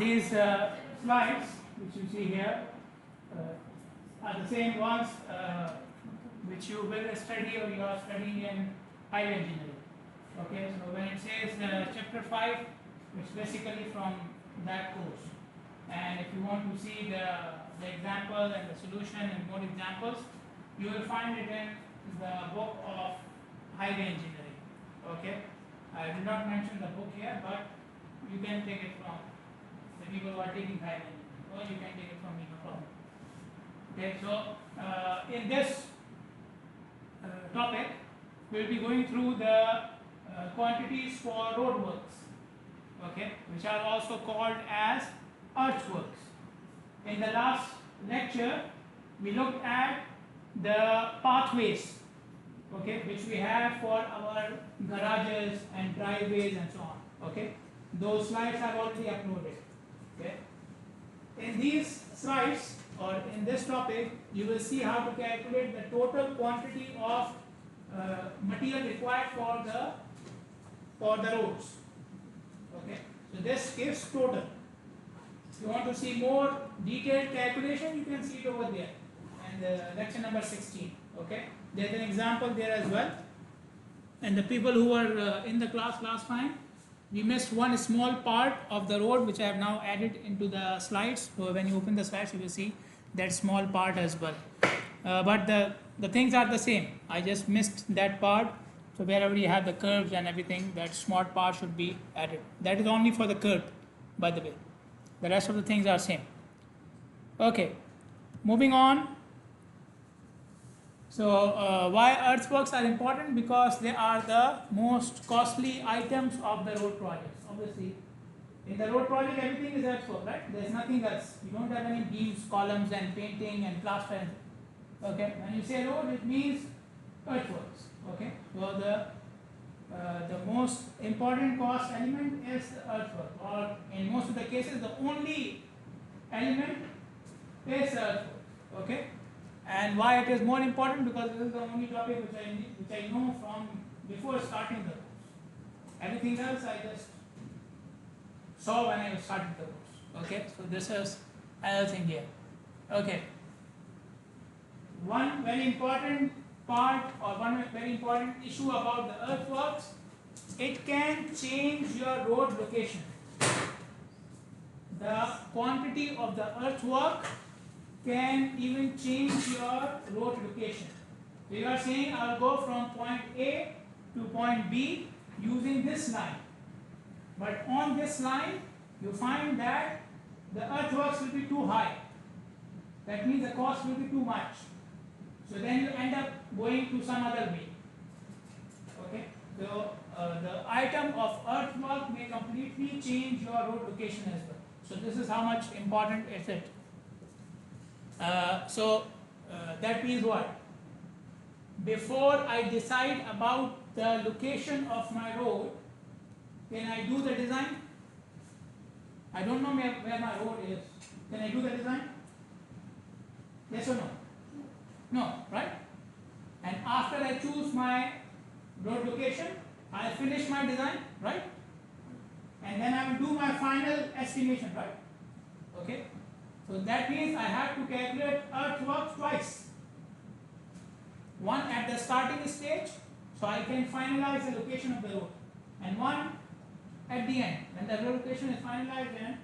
these slides which you see here are the same ones which you will study or you are studying in highway engineering. Okay, so when it says chapter 5, it's basically from that course. And if you want to see the example and the solution and more examples, you will find it in the book of highway engineering. Okay, I did not mention the book here, but you can take it from the people who are taking highway engineering, or you can take it from me, no problem. Okay, so in this topic, we will be going through the quantities for road works, okay, which are also called as earthworks. In the last lecture, we looked at the pathways, okay, which we have for our garages and driveways and so on. Okay, those slides are already uploaded. Okay, in these slides or in this topic, you will see how to calculate the total quantity of material required for the roads. Okay, so this gives total. If you want to see more detailed calculation, you can see it over there and lecture number 16. Okay, there's an example there as well. And the people who were in the class last time, we missed one small part of the road which I have now added into the slides. So when you open the slides, you will see that small part as well. But the things are the same. I just missed that part. So wherever you have the curves and everything, that small part should be added. That is only for the curve, by the way. The rest of the things are same. Okay, moving on. So why earthworks are important? Because they are the most costly items of the road projects. Obviously, in the road project, everything is earthwork, right? There's nothing else. You don't have any beams, columns, and painting and plaster. Okay, when you say road, it means earthworks. Okay, so the most important cost element is the earthwork, or in most of the cases, the only element is earthwork. Okay. And why it is more important? Because this is the only topic which I know from before starting the course. Everything else I just saw when I started the course. Okay, so this is another thing here. Okay, one very important part or one very important issue about the earthworks, it can change your road location. The quantity of the earthwork can even change your road location. So you are saying I will go from point A to point B using this line. But on this line, you find that the earthworks will be too high. That means the cost will be too much. So then you end up going to some other way. Okay. So the item of earthwork may completely change your road location as well. So this is how much important is it. That means what? Before I decide about the location of my road, can I do the design? I don't know where my road is. Can I do the design? Yes or no? No, right? And after I choose my road location, I finish my design, right? And then I will do my final estimation, right? Okay. So that means I have to calculate earthwork twice. One at the starting stage, so I can finalize the location of the road, and one at the end, when the road location is finalized, and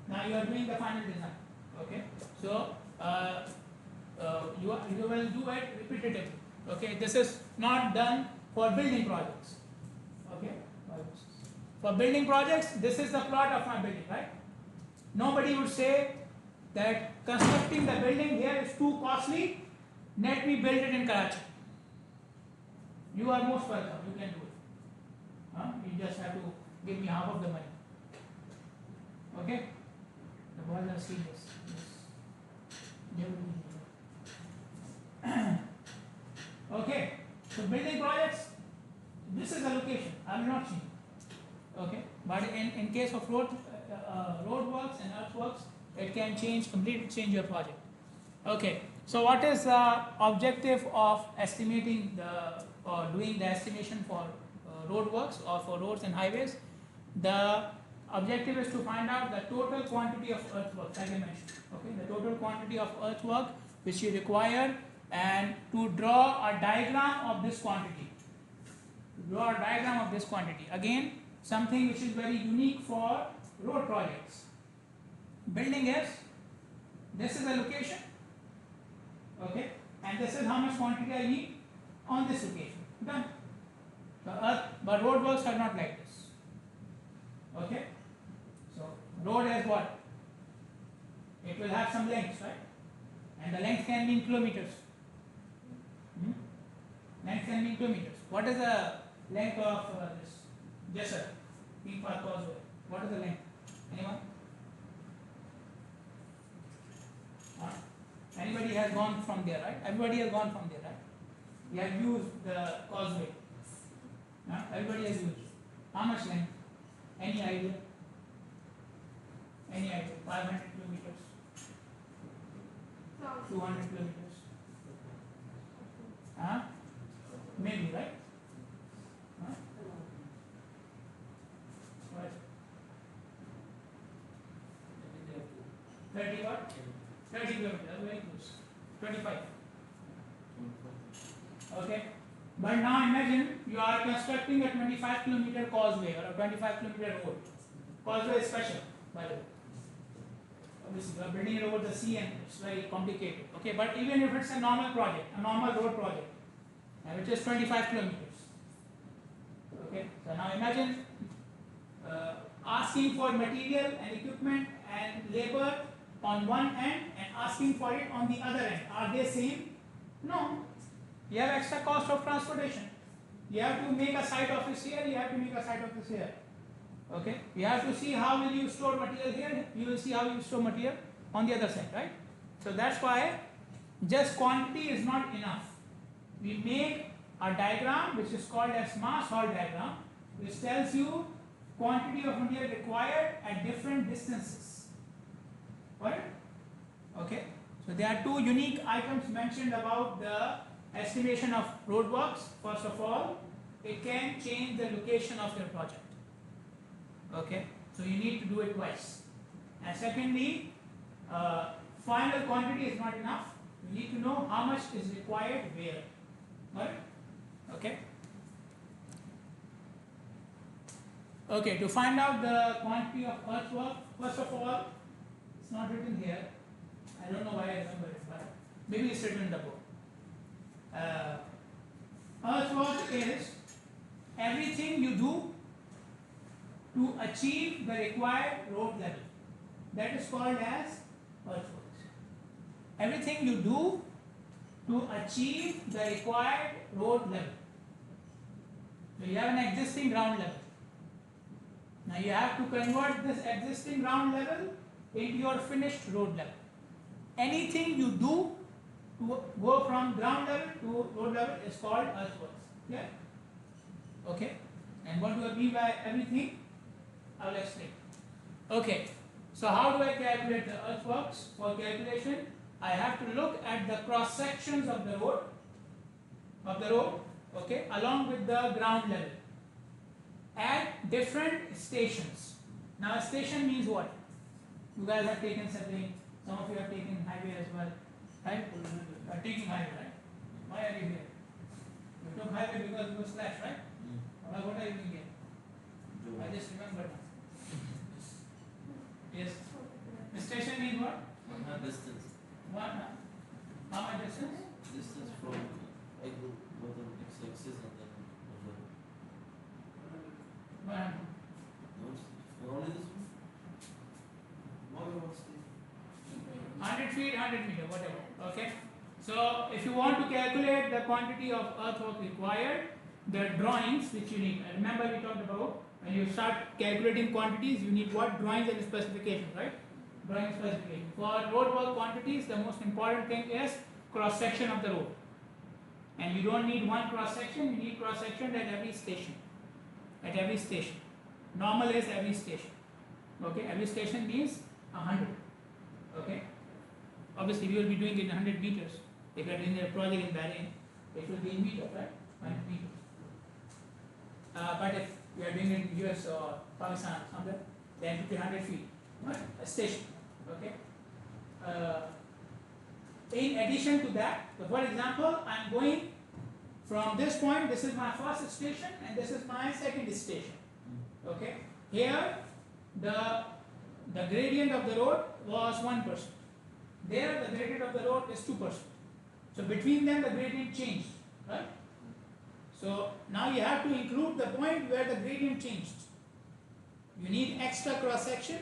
now you are doing the final design. Okay, so you will do it repetitively. Okay, this is not done for building projects. Okay, for building projects, this is the plot of my building, right? Nobody would say that constructing the building here is too costly, let me build it in Karachi. You are most welcome, you can do it. You just have to give me half of the money. Okay? The boys are serious. Yes. Okay, so building projects, this is the location, I will not change. Okay, but in case of road works and earthworks, it can completely change your project. Okay, so what is the objective of estimating or doing the estimation for road works or for roads and highways? The objective is to find out the total quantity of earthwork, as I mentioned. Okay, the total quantity of earthwork which you require, and to draw a diagram of this quantity. To draw a diagram of this quantity. Again, something which is very unique for road projects. Building is, this is a location, okay, and this is how much quantity I need on this location. Done. But road works are not like this. Okay, so road has what? It will have some lengths, right? And the length can be in kilometers. Length can be in kilometers. What is the length of this Jesser Peak Path Causeway? What is the length? Anyone? Anybody has gone from there, right? Everybody has gone from there, right? You have used the causeway. Everybody has used. How much length? Any idea? Any idea? 500 kilometers? 200 kilometers? Maybe, right? What? 30 what? 30 kilometers, very close. 25. Okay. But now imagine you are constructing a 25 kilometer causeway or a 25 kilometer road. Causeway is special, by the way. Obviously, you are building it over the sea and it's very complicated. Okay, but even if it's a normal project, a normal road project, which is 25 kilometers. Okay, so now imagine asking for material and equipment and labor on one end and asking for it on the other end. Are they same? No. You have extra cost of transportation. You have to make a site office here, you have to make a site office here. Okay, you have to see how will you store material here, you will see how you store material on the other side, right? So that's why just quantity is not enough. We make a diagram which is called as mass haul diagram, which tells you quantity of material required at different distances. Right? Okay. So there are two unique items mentioned about the estimation of roadworks. First of all, it can change the location of your project. Okay. So you need to do it twice. And secondly, final quantity is not enough. You need to know how much is required where. Right? Okay. Okay, to find out the quantity of earthwork, first of all, it's not written here. I don't know why I remember it, but maybe it's written in the book. Earthwork is everything you do to achieve the required road level. That is called as earthworks. Everything you do to achieve the required road level. So you have an existing ground level. Now you have to convert this existing ground level into your finished road level. Anything you do to go from ground level to road level is called earthworks. Yeah? Okay. And what do I mean by everything? I will explain. Okay. So how do I calculate the earthworks? For calculation, I have to look at the cross sections of the road, okay, along with the ground level at different stations. Now a station means what? You guys have taken settling, some of you have taken highway as well, right? You are taking highway, right? Why are you here? You took highway because you were slashed, right? What are you doing here? I just remembered now. Yes. The station means what? Distance. What? How much distance? Distance from bottom x-axis and then over. What? Only this one? What was 100 feet, 100 meter, whatever. Okay. So if you want to calculate the quantity of earthwork required, the drawings which you need. Remember we talked about when you start calculating quantities, you need what? Drawings and specifications, right? Drawing specification. For road work quantities, the most important thing is cross section of the road. And you don't need one cross section, you need cross section at every station. At every station. Normal is every station. Okay, every station means 100. Okay. Obviously we will be doing it in 100 meters. If you are doing a project in Bahrain, it will be in meters, right? 100 meters. But if you are doing it in US or Pakistan, somewhere, then it will be 100 feet, right? A station, okay? In addition to that, so for example, I'm going from this point, this is my first station and this is my second station, okay? Here, the gradient of the road was 1%. There, the gradient of the road is 2%. So between them, the gradient changed, right? So now you have to include the point where the gradient changed. You need extra cross section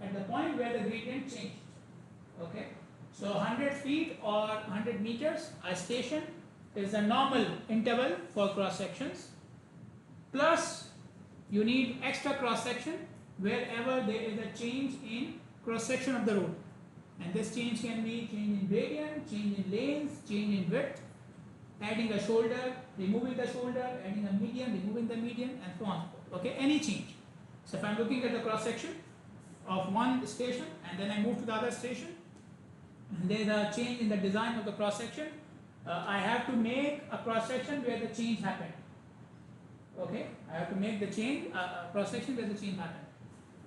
at the point where the gradient changed, okay? So 100 feet or 100 meters, a station is a normal interval for cross sections, plus you need extra cross section wherever there is a change in cross section of the road. And this change can be change in gradient, change in lanes, change in width, adding a shoulder, removing the shoulder, adding a median, removing the median, and so on. Okay, any change. So if I'm looking at the cross section of one station and then I move to the other station, and there is a change in the design of the cross section, I have to make a cross section where the change happened. Okay, I have to make the change, cross section where the change happened.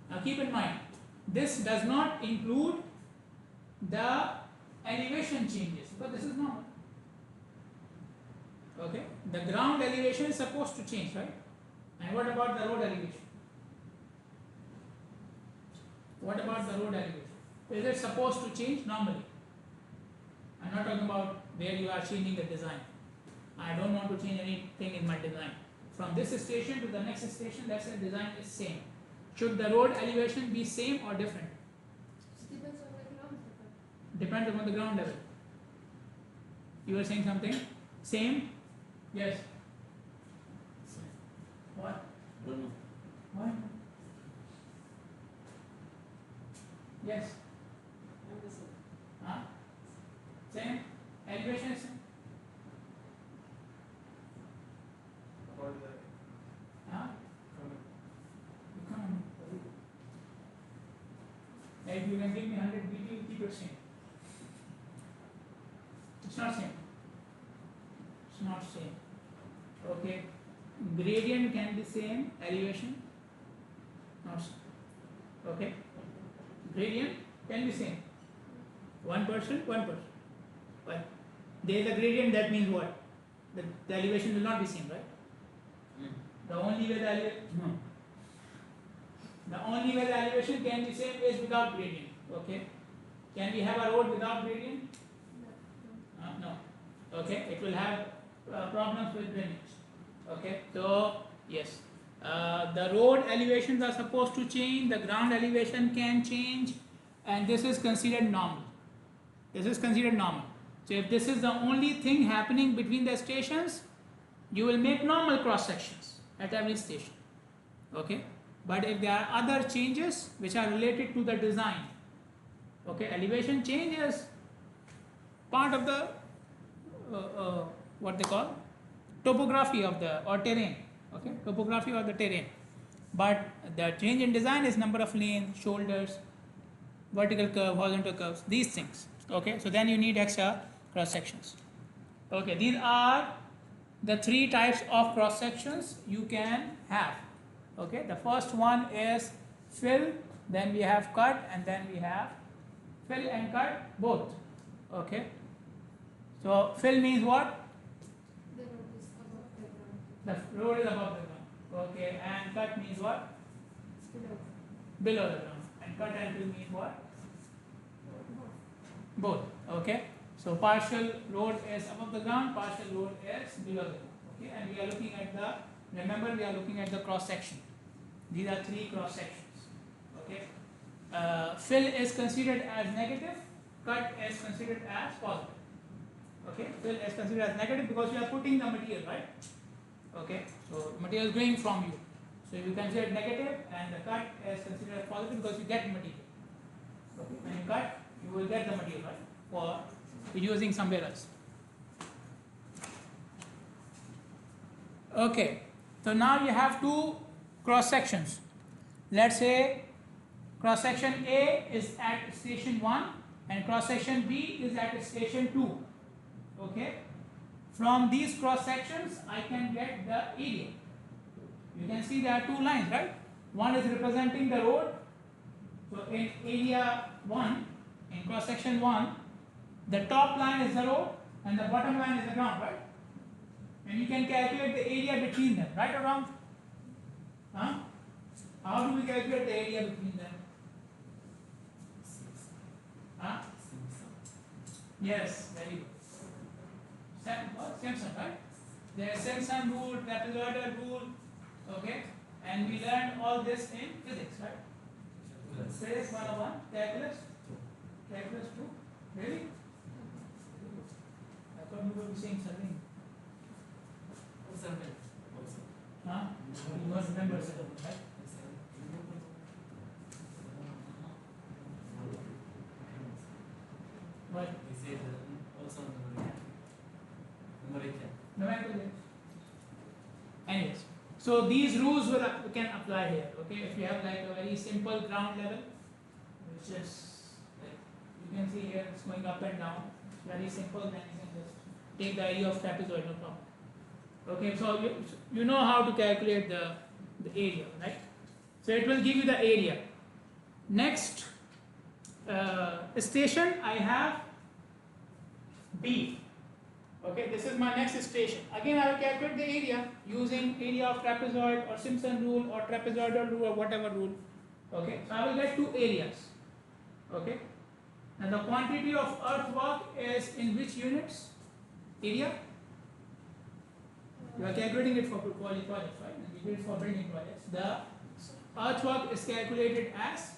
Now keep in mind, this does not include the elevation changes, because this is normal. Okay, the ground elevation is supposed to change, right? And what about the road elevation? What about the road elevation? Is it supposed to change? Normally. I'm not talking about where you are changing the design. I don't want to change anything in my design. From this station to the next station, let's say the design is same. Should the road elevation be same or different? Depends on the ground level. Depends upon the ground level. You were saying something? Same? Yes. What? Don't know. Why? Yes. Huh? Same? Elevation is same? Huh? Come on. If you can give me 100 BT, 50%. It's not same. It's not same. Okay. Gradient can be same, elevation not same. Okay. Gradient can be same. 1%, 1%. But there is a gradient, that means what? The elevation will not be same, right? The only way the only way the elevation can be same is without gradient. Okay. Can we have a road without gradient? No. Okay. It will have problems with drainage. Okay. So yes, the road elevations are supposed to change. The ground elevation can change, and this is considered normal. This is considered normal. So if this is the only thing happening between the stations, you will make normal cross sections at every station. Okay. But if there are other changes which are related to the design, okay, elevation change is part of the what they call topography of the or terrain. Okay, topography of the terrain. But the change in design is number of lanes, shoulders, vertical curve, horizontal curves, these things. Okay, so then you need extra cross sections. Okay, these are the three types of cross sections you can have. Okay, the first one is fill, then we have cut, and then we have fill and cut both. Okay, so fill means what? The road is above the ground. The road is above the ground. Okay, and cut means what? Below. Below the ground. And cut and fill means what? Both. Okay, so partial road is above the ground, partial road is below the ground. Okay, and we are looking at the, remember we are looking at the cross section. These are three cross sections. Okay, fill is considered as negative, cut is considered as positive. Okay, fill is considered as negative because you are putting the material, right? Okay, so material is going from you, so you consider it negative, and the cut is considered as positive because you get material. Okay, when you cut, you will get the material, right, for using somewhere else. Okay, so now you have two cross sections. Let's say cross section A is at station 1 and cross section B is at station 2. Okay, from these cross sections I can get the area. You can see there are two lines, right? One is representing the road in area 1, in cross section 1, the top line is the road and the bottom line is the ground, right? And you can calculate the area between them, right or wrong? Huh? How do we calculate the area between them? Huh? Yes, very good. Simpson, right? There is Simpson rule, trapezoidal rule, okay? And we learned all this in physics, right? Physics 101, calculus 2. Really? I thought you were saying something. Huh? You must remember something, right? What? Numerical. Anyways, so these rules can apply here. Okay, if you have like a very simple ground level, which is like you can see here, it's going up and down. It's very simple. Then you can just take the area of trapezoid, no problem. Okay, so you know how to calculate the area, right? So it will give you the area. Next station I have B. Okay, this is my next station. Again, I will calculate the area using area of trapezoid or Simpson rule or trapezoidal rule or whatever rule. Okay, so I will get two areas. Okay, and the quantity of earthwork is in which units? Area? You are calculating it for poly projects, right? And we did it for building projects. The earthwork is calculated as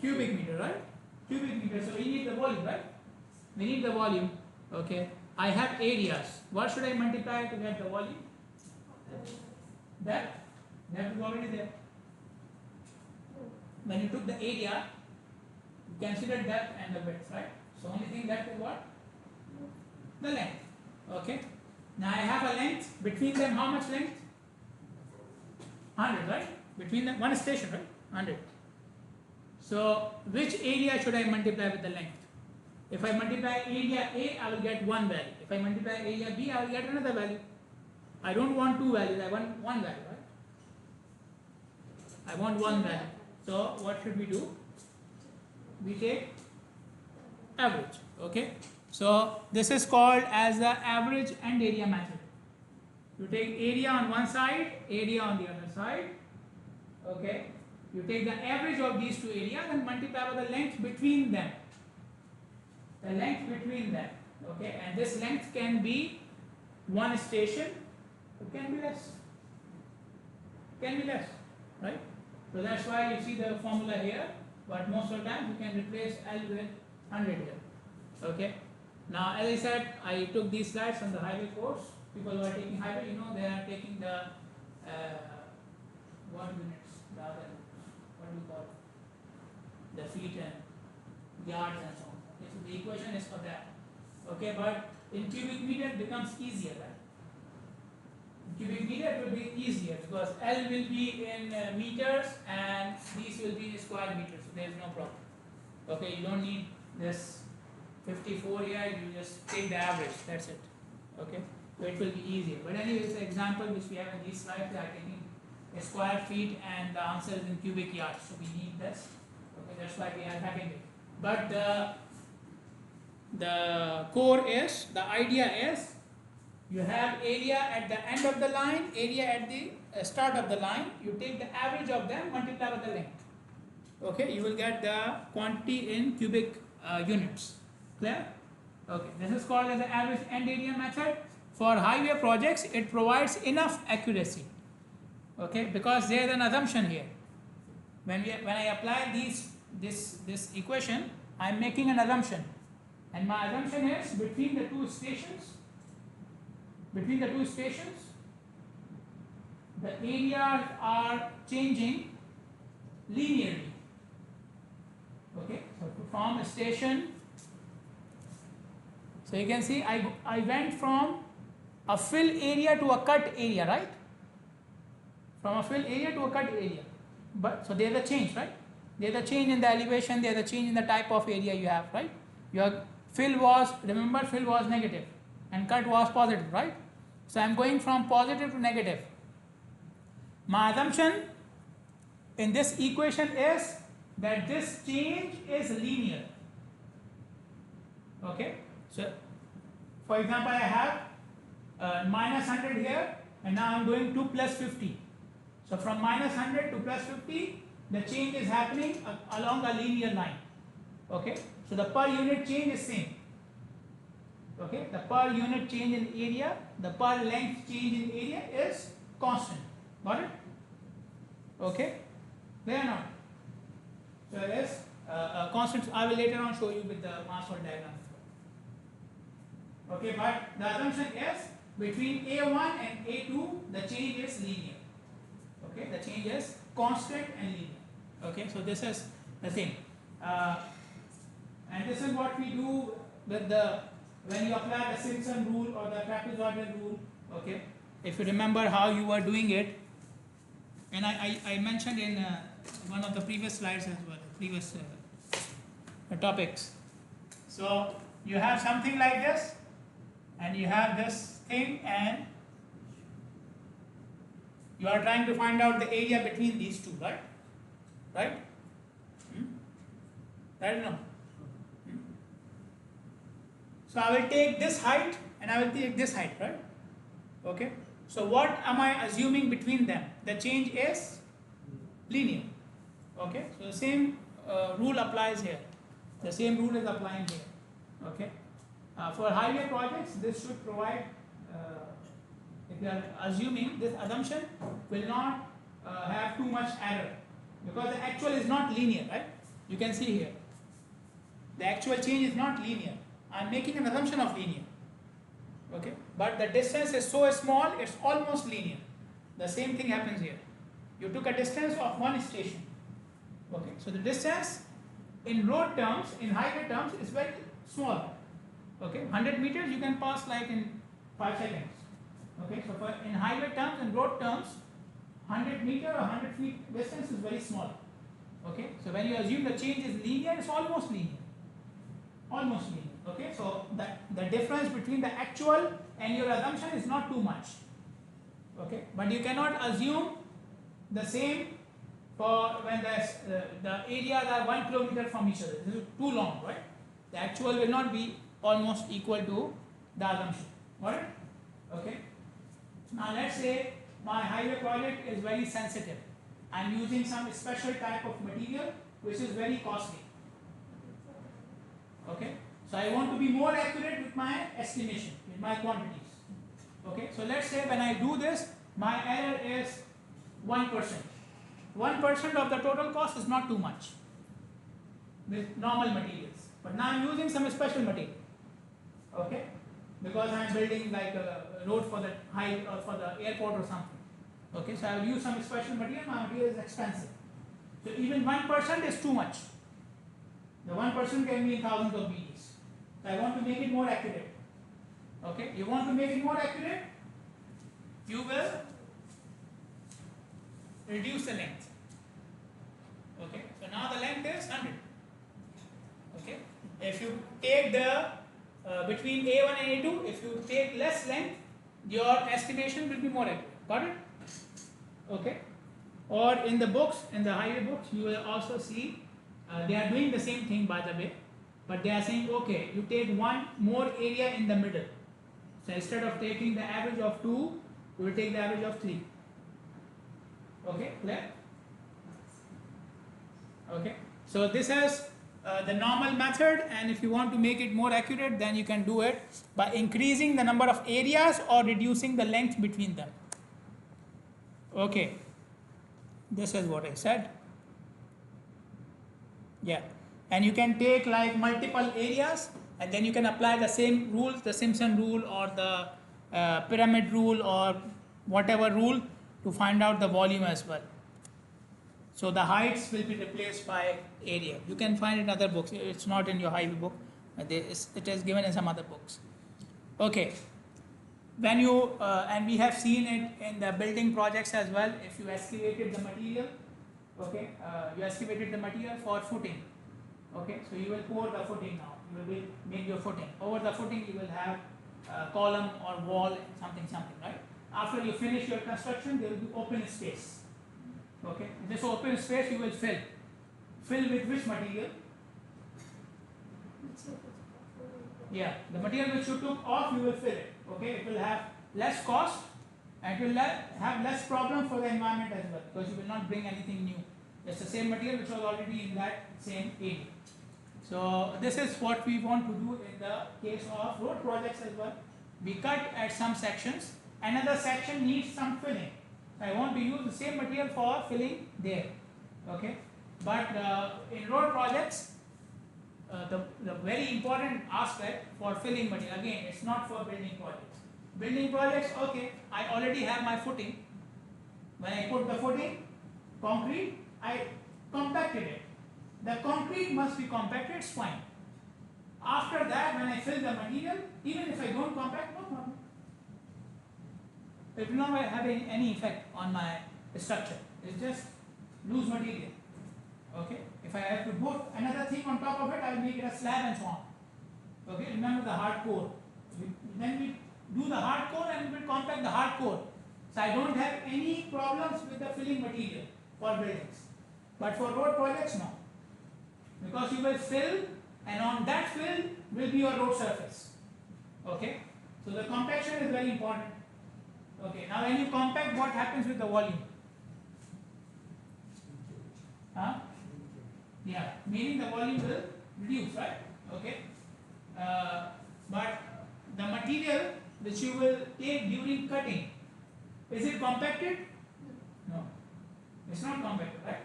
cubic meter, right? Cubic meter. So we need the volume, right? We need the volume. Okay. I have areas. What should I multiply to get the volume? Depth. Depth is already there. When you took the area, you considered depth and the width, right? So only thing left is what? The length. Okay. Now I have a length. Between them, how much length? 100, right? Between them, one station, right? 100. So which area should I multiply with the length? If I multiply area A, I will get one value. If I multiply area B, I will get another value. I don't want two values, I want one value, right? I want one value. So what should we do? We take average, okay? So this is called as the average and area method. You take area on one side, area on the other side, okay? You take the average of these two areas and multiply by the length between them. The length between them, okay? And this length can be one station, it can be less. Can be less, right? So that's why you see the formula here, but most of the time you can replace L with 100 here, okay? Now, as I said, I took these slides from the highway course. People who are taking highway, you know, they are taking the 1 units rather than, what do you call it? The feet and yards and so on. Okay, so the equation is for that. Okay, but in cubic meter it becomes easier, right? In cubic meter it will be easier because L will be in meters and these will be in square meters, so there is no problem. Okay, you don't need this 54 here, you just take the average, that's it. Okay, so it will be easier. But anyway, it's an example which we have in these slides. They are taking a square feet and the answer is in cubic yards, so we need this. Okay, that's why we are having it. But the core is, the idea is, you have area at the end of the line, area at the start of the line. You take the average of them, multiply by the length. Okay, you will get the quantity in cubic units. Clear? Okay, this is called as the average and area method. For highway projects, it provides enough accuracy. Okay, because there is an assumption here. When I apply this equation, I am making an assumption, and my assumption is between the two stations, the areas are changing linearly. Okay, so to form a station. So you can see I went from a fill area to a cut area, right? From a fill area to a cut area. But so there is a change, right? There is a change in the elevation, there is a change in the type of area you have, right? Your fill was, remember, fill was negative and cut was positive, right? So I am going from positive to negative. My assumption in this equation is that this change is linear. Okay, so for example, I have minus 100 here, and now I'm going to plus 50. So from minus 100 to plus 50, the change is happening along a linear line. Okay, so the per unit change is same. Okay, the per unit change in area, the per length change in area is constant. Got it? Okay, clear or not? So it is a constant. I will later on show you with the mass flow diagram. Okay, but the assumption is between A1 and A2, the change is linear. Okay, the change is constant and linear. Okay, so this is the same. And this is what we do with the, when you apply the Simpson rule or the trapezoidal rule. Okay, if you remember how you were doing it, and I mentioned in one of the previous slides as well, previous topics. So you have something like this, and you have this thing, and you are trying to find out the area between these two, right? Right? Right or no? So I will take this height and I will take this height, right? Okay. So what am I assuming between them? The change is linear. Okay. So the same rule applies here. The same rule is applying here. Okay. For highway projects, this should provide, if you are assuming, this assumption will not have too much error, because the actual is not linear, right? You can see here. The actual change is not linear. I am making an assumption of linear. Okay, but the distance is so small, it's almost linear. The same thing happens here. You took a distance of one station. Okay, so the distance in road terms, in highway terms, is very small. Okay, 100 meters you can pass like in 5 seconds. Okay, so for in highway terms and road terms, 100 meter or 100 feet distance is very small. Okay, so when you assume the change is linear, it's almost linear. Almost linear. Okay, so the difference between the actual and your assumption is not too much. Okay, but you cannot assume the same for when the areas are 1 kilometer from each other. This is too long, right? The actual will not be almost equal to the assumption. Got it? Okay. Now let's say my highway project is very sensitive. I am using some special type of material which is very costly. Okay. So I want to be more accurate with my estimation, with my quantities. Okay. So let's say when I do this, my error is 1%. 1% of the total cost is not too much with normal materials. But now I'm using some special material. Okay. Because I'm building like a road for the height or for the airport or something. Okay. So I will use some special material. My material is expensive. So even 1% is too much. The 1% can be in thousands of BDs. So I want to make it more accurate. Okay, you want to make it more accurate, you will reduce the length. Okay, so now the length is 100. Okay, if you take the between A1 and A2, if you take less length, your estimation will be more accurate. Got it? Okay, or in the books, in the highway books, you will also see they are doing the same thing, by the way. But they are saying, okay, you take one more area in the middle. So instead of taking the average of 2, you will take the average of 3. Okay, clear? Okay, so this is the normal method, and if you want to make it more accurate, then you can do it by increasing the number of areas or reducing the length between them. Okay, this is what I said. Yeah. And you can take like multiple areas, and then you can apply the same rules, the Simpson rule or the pyramid rule or whatever rule, to find out the volume as well. So the heights will be replaced by area. You can find it in other books. It's not in your highway book. It is given in some other books. Okay. When you, and we have seen it in the building projects as well, if you excavated the material, okay, you excavated the material for footing. Okay, so you will pour the footing now. You will make your footing. Over the footing, you will have a column or wall, something, right? After you finish your construction, there will be open space. Okay, this open space you will fill. Fill with which material? Yeah, the material which you took off, you will fill it. Okay, it will have less cost and it will have less problem for the environment as well, because you will not bring anything new. It's the same material which was already in that same area. So this is what we want to do in the case of road projects as well. We cut at some sections, another section needs some filling. I want to use the same material for filling there. Okay, but in road projects, the very important aspect for filling material, again, it's not for building projects. Building projects, okay, I already have my footing. When I put the footing, concrete, I compacted it. The concrete must be compacted, it's fine. After that, when I fill the material, even if I don't compact, no problem. It will not have any effect on my structure. It's just loose material. Okay. If I have to put another thing on top of it, I will make it a slab and so on. Okay. Remember the hard core. Then we do the hard core and we will compact the hard core. So I don't have any problems with the filling material for buildings. But for road projects, no. Because you will fill, and on that fill will be your road surface. Okay. So the compaction is very important. Okay. Now when you compact, what happens with the volume? Huh? Yeah, meaning the volume will reduce, right? Okay. But the material which you will take during cutting, is it compacted? No, it's not compacted, right?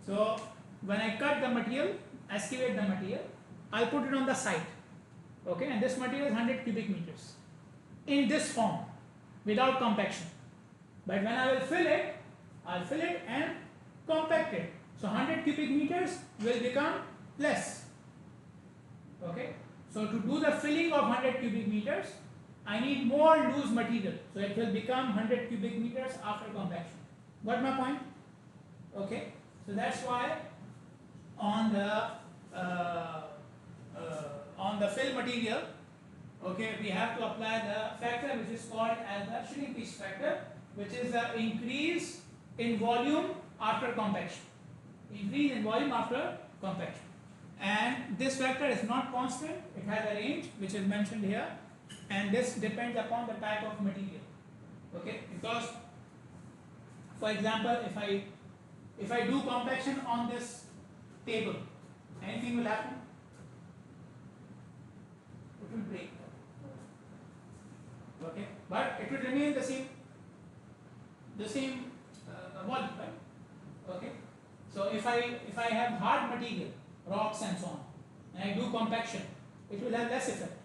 So when I cut the material, excavate the material, I'll put it on the site. Okay, and this material is 100 cubic meters in this form without compaction. But when I will fill it, I'll fill it and compact it. So 100 cubic meters will become less. Okay. So to do the filling of 100 cubic meters, I need more loose material. So it will become 100 cubic meters after compaction. Got my point? Okay. So that's why on the fill material, okay, we have to apply the factor which is called as the shrinkage factor, which is the increase in volume after compaction. Increase in volume after compaction. And this factor is not constant, it has a range which is mentioned here, and this depends upon the type of material. Okay, because for example, if I do compaction on this table, anything will happen? It will break. Okay, but it will remain the same volume, right? Okay. So if I have hard material, rocks and so on, and I do compaction, it will have less effect.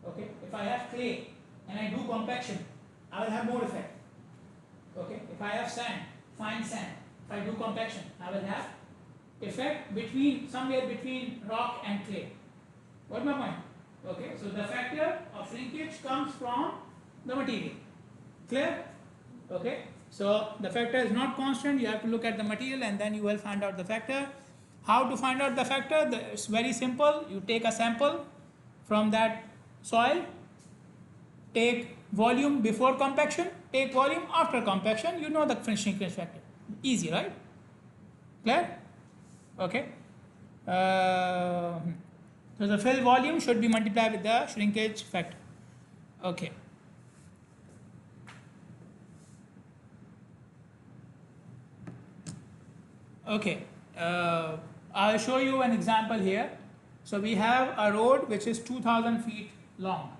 Okay. If I have clay and I do compaction, I will have more effect. Okay. If I have sand, fine sand, if I do compaction, I will have effect somewhere between rock and clay. What's my point? Okay. So the factor of shrinkage comes from the material. Clear? Okay. So the factor is not constant, you have to look at the material and then you will find out the factor. How to find out the factor? It's very simple. You take a sample from that soil, take volume before compaction, take volume after compaction, you know the shrinkage factor. Easy, right? Clear? Okay. So the fill volume should be multiplied with the shrinkage factor. Okay. Okay, I'll show you an example here. So we have a road which is 2000 feet long.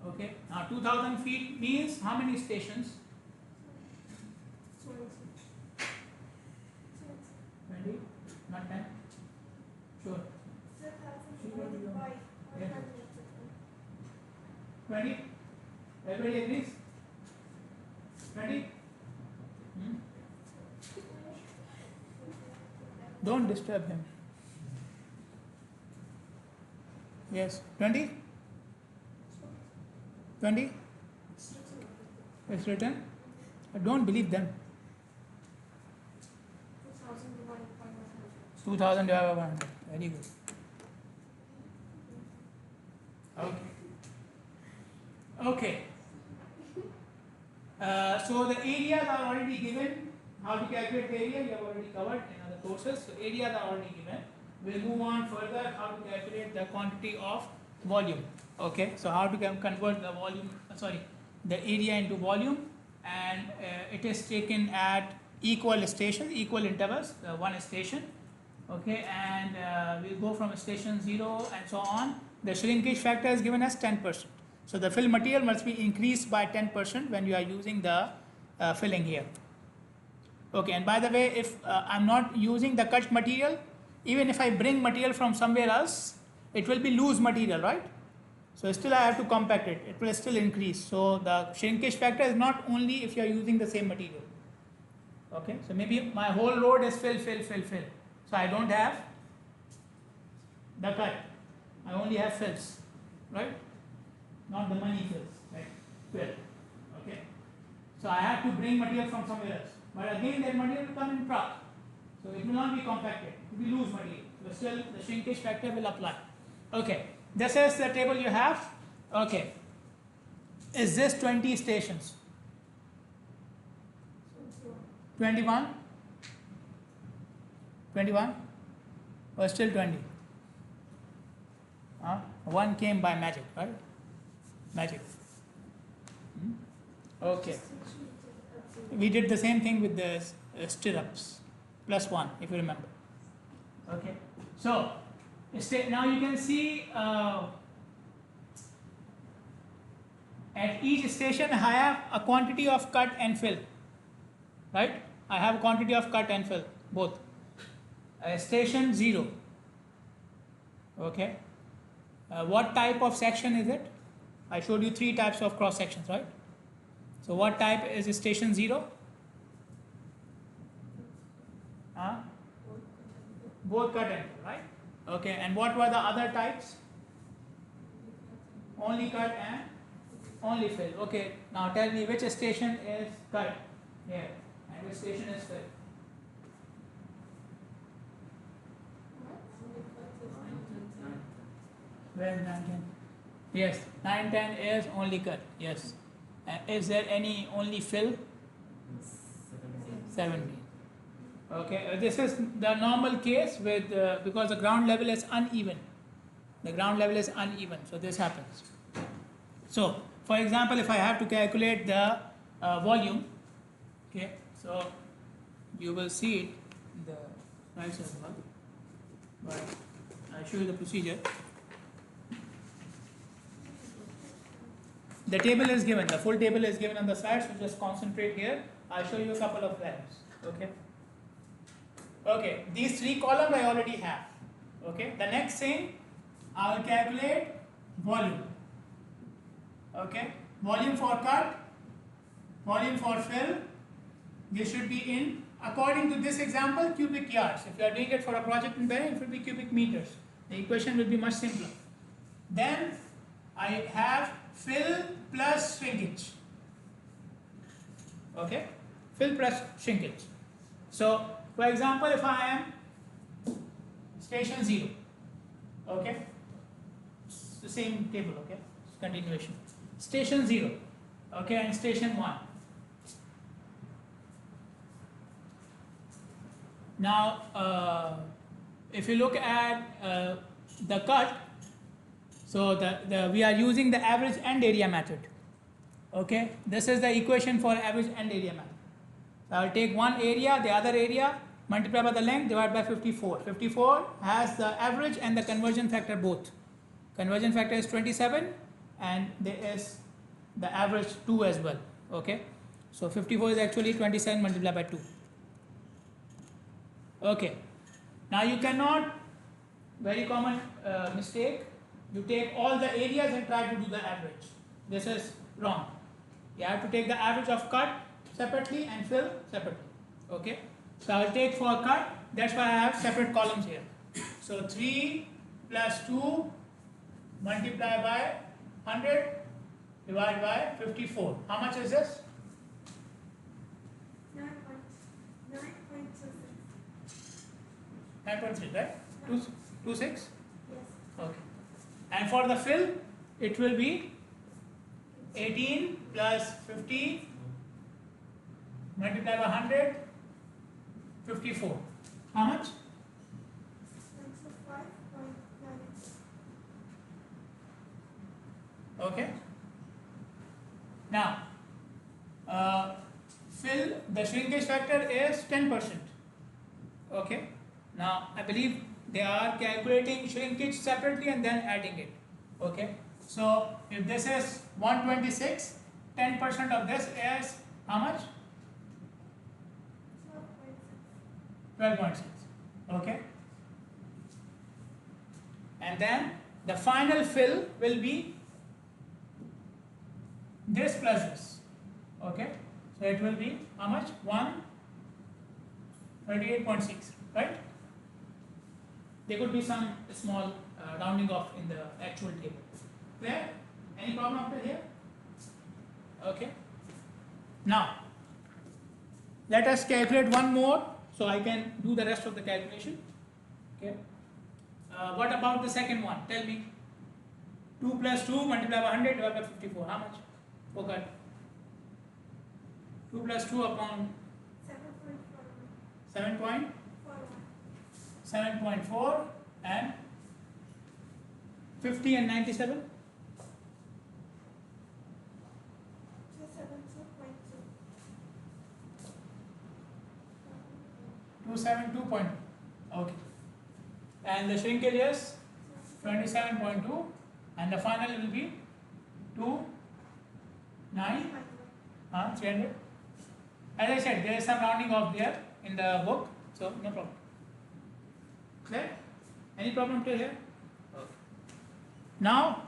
Okay, now 2000 feet means how many stations? 20, not 10? Sure. 20? Everybody agrees? 20? Don't disturb him. Yes, 20? 20? It's written. I don't believe them. 2000 divided by 100. Very good. Okay. So the areas are already given how to calculate the area, you have already covered in other courses. So areas are already given. We'll move on further how to calculate the quantity of volume. Okay, so how to convert the volume, the area into volume, and it is taken at equal stations, equal intervals, one station. Okay, and we'll go from station 0 and so on. The shrinkage factor is given as 10%. So the fill material must be increased by 10% when you are using the filling here. Okay, and by the way, if I'm not using the cut material, even if I bring material from somewhere else, it will be loose material, right? So still I have to compact it, it will still increase. So the shrinkage factor is not only if you are using the same material. Okay, so maybe my whole load is fill. So I don't have the cut, I only have fills, right? Not the money fills, right? Fill. Okay, so I have to bring material from somewhere else. But again, that material will come in truck, so it will not be compacted, it will be loose material. So still the shrinkage factor will apply. Okay, this is the table you have. Okay, is this 20 stations? 21? 21? Or still 20? One came by magic, right? Magic. Okay. We did the same thing with the stirrups, +1, if you remember. Okay. So now you can see at each station I have a quantity of cut and fill, right? I have a quantity of cut and fill both. Station 0. Okay. What type of section is it? I showed you 3 types of cross sections, right? So what type is station 0? Both cut and fill, right? Okay, and what were the other types? Only cut and only fill. Okay, now tell me which station is cut here and which station is fill. Where is 9, 10? Yes, 9, 10 is only cut. Yes. Is there any only fill? 17. Okay, this is the normal case with because the ground level is uneven. The ground level is uneven, so this happens. So, for example, if I have to calculate the volume, okay, so you will see it in the slides as well. But I'll show you the procedure. The table is given, the full table is given on the slide, so just concentrate here. I'll show you a couple of values. Okay. Okay, these 3 columns I already have. Okay, the next thing I will calculate volume. Okay, volume for cut, volume for fill. This should be in, according to this example, cubic yards. If you are doing it for a project in bearing, it will be cubic meters. The equation will be much simpler. Then I have fill plus shrinkage. Okay, fill plus shrinkage. So, for example, if I am station 0, okay, it's the same table, okay, it's continuation. Station 0, okay, and station 1. Now, if you look at the cut, so we are using the average end area method. Okay, this is the equation for average end area method. So I will take one area, the other area, multiply by the length, divide by 54. 54 has the average and the conversion factor both. Conversion factor is 27 and there is the average 2 as well. Okay, so 54 is actually 27 multiplied by 2. Okay, now you cannot, very common mistake, you take all the areas and try to do the average. This is wrong. You have to take the average of cut separately and fill separately. Okay, so I will take for cut, that's why I have separate columns here. So 3 plus 2 multiply by 100 divided by 54. How much is this? 9.3, right? 26? Yes. Okay. And for the fill, it will be 18 plus 50 multiplied by 100 54. How much? Answer 5.96. Okay. Now, fill, the shrinkage factor is 10%. Okay. Now, I believe they are calculating shrinkage separately and then adding it. Okay. So, if this is 126, 10% of this is how much? 12.6. Okay. And then the final fill will be this plus this. Okay. So it will be how much? 138.6, right? There could be some small rounding off in the actual table. Clear? Any problem up to here? Okay. Now, let us calculate one more so I can do the rest of the calculation. Okay. What about the second one? Tell me. 2 plus 2 multiplied by 100 divided by 54. How much? Okay. 2 plus 2 upon 7.41. 7.4 and 50 and 97. 272. Okay. And the shrinkage is 27.2 and the final will be 300. As I said, there is some rounding off there in the book, so no problem. Clear? Any problem till here? Okay. Now,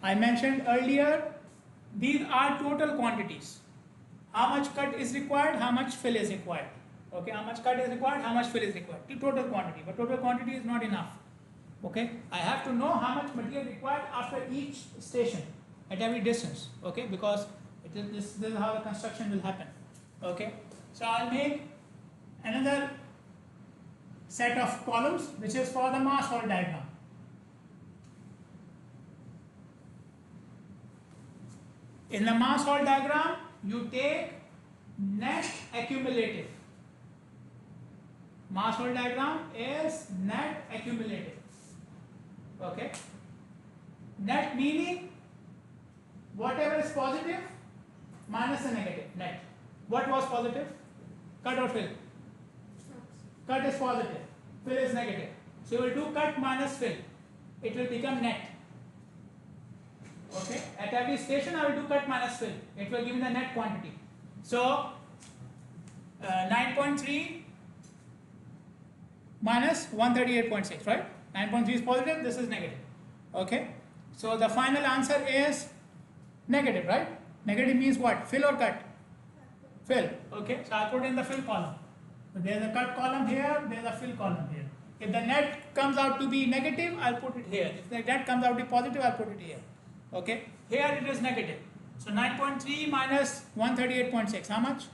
I mentioned earlier, these are total quantities. How much cut is required, how much fill is required. Okay, how much cut is required, how much fill is required. The total quantity, but total quantity is not enough. Okay, I have to know how much material required after each station at every distance. Okay, because this is how the construction will happen. Okay, so I'll make another set of columns which is for the mass hall diagram. In the mass hall diagram, you take net accumulative. Mass hall diagram is net accumulative. Okay. Net meaning whatever is positive minus the negative. Net. What was positive? Cut or fill? Cut is positive. Fill is negative. So you will do cut minus fill. It will become net. Okay. At every station I will do cut minus fill. It will give me the net quantity. So 9.3 minus 138.6, right? 9.3 is positive, this is negative. Okay. So the final answer is negative, right? Negative means what? Fill or cut? Fill. Okay. So I put in the fill column. So there is a cut column here, there is a fill column here. If the net comes out to be negative, I'll put it here. If the net comes out to be positive, I'll put it here. Okay. Here it is negative. So 9.3 minus 138.6. How much?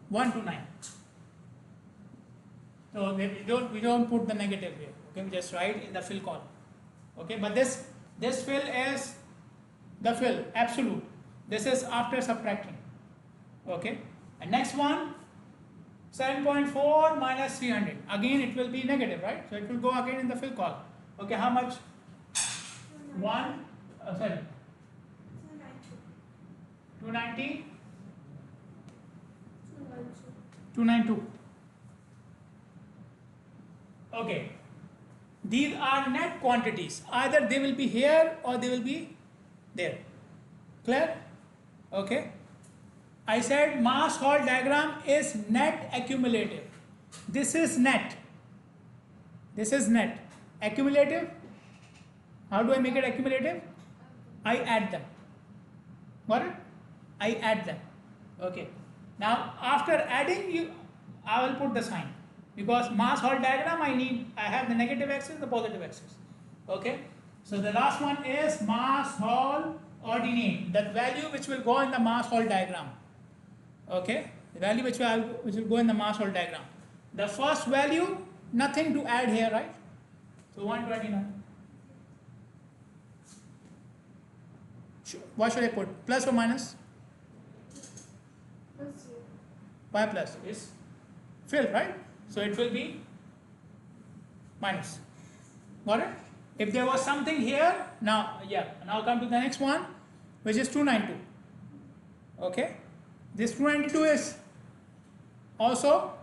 129. So we don't put the negative here. Okay, we just write in the fill column. Okay, but this fill is the fill absolute. This is after subtracting. Okay, and next one 7.4 minus 300. Again it will be negative, right? So it will go again in the fill column. Okay, how much? 290. 292. Okay. These are net quantities. Either they will be here or they will be there. Clear? Okay. I said mass hall diagram is net accumulative. This is net. This is net. Accumulative. How do I make it accumulative? I add them. Got it? I add them. Okay. Now after adding, I will put the sign, because mass hall diagram I have the negative axis, the positive axis. Okay. So the last one is mass hall ordinate, that value which will go in the mass hall diagram. Okay. The value which will go in the mass hall diagram. The first value, nothing to add here, right? So 129. What should I put? Plus or minus? Plus 0. Why plus? Is filled, right? So it will be minus. Got it? If there was something here, now come to the next one, which is 292. Okay? This 292 is also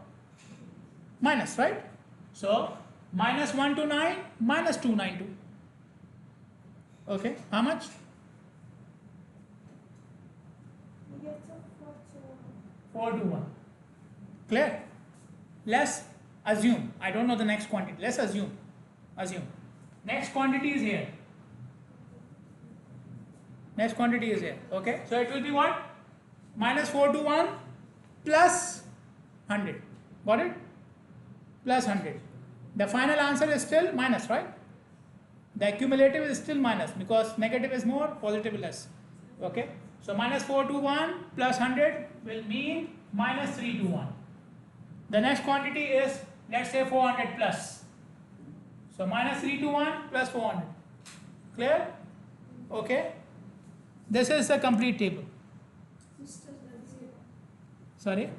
minus, right? So minus 129 minus 292. Okay, how much? We get to 4 to 1. 4 to 1. Clear? Let's assume, I don't know the next quantity. Let's assume. Next quantity is here. Next quantity is here. Okay, so it will be what? Minus 4 to 1 plus 100. Got it? Plus 100. The final answer is still minus, right? The accumulative is still minus because negative is more, positive is less. Okay, so minus 4 to 1 plus 100 will mean minus 3 to 1. The next quantity is, let's say, 400 plus. So minus 3 to 1 plus 400. Clear? Okay. This is the complete table. Still at 0. Sorry?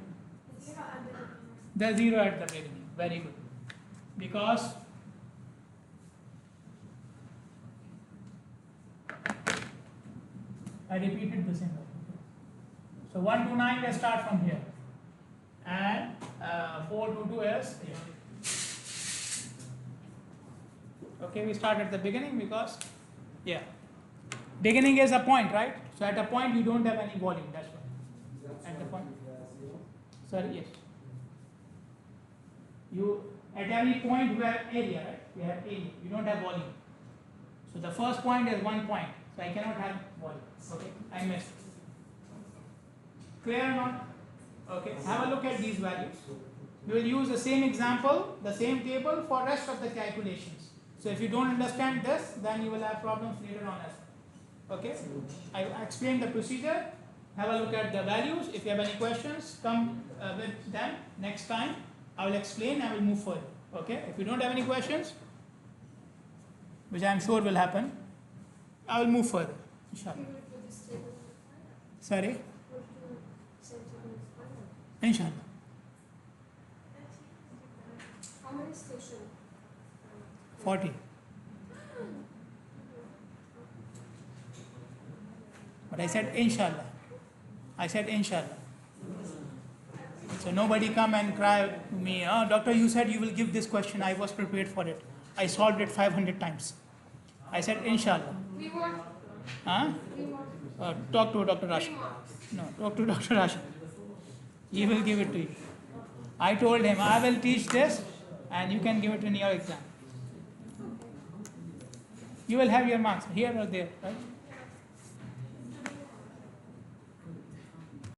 0 at the beginning. The 0 at the beginning. Very good. Because I repeated the same. So 1 to 9, let's start from here. And 4 to 2 is here. Okay, we start at the beginning because, beginning is a point, right? So at a point you don't have any volume, that's why. At the point. Sorry, yes. You, at every point you have area, right? You have area, you don't have volume. So the first point is 1 point, so I cannot have volume. Okay, I missed. Clear or not? Okay, have a look at these values. We will use the same example, the same table for rest of the calculations. So if you don't understand this, then you will have problems later on as well. Okay, I explained the procedure. Have a look at the values. If you have any questions, come with them next time. I will explain, I will move further. Okay, if you don't have any questions, which I am sure will happen, I will move further. Inshallah. We will put this table in the final. Sorry? We'll do the same table in the final. Inshallah. How many stations? 40. But I said inshallah. I said inshallah. So nobody come and cry to me, oh, doctor, you said you will give this question. I was prepared for it. I solved it 500 times. I said inshallah. We want. Huh? We want. Talk to Dr. Rashid. 3 marks. No, talk to Dr. Rashid. He will give it to you. I told him, I will teach this and you can give it in your exam. You will have your marks here or there, right?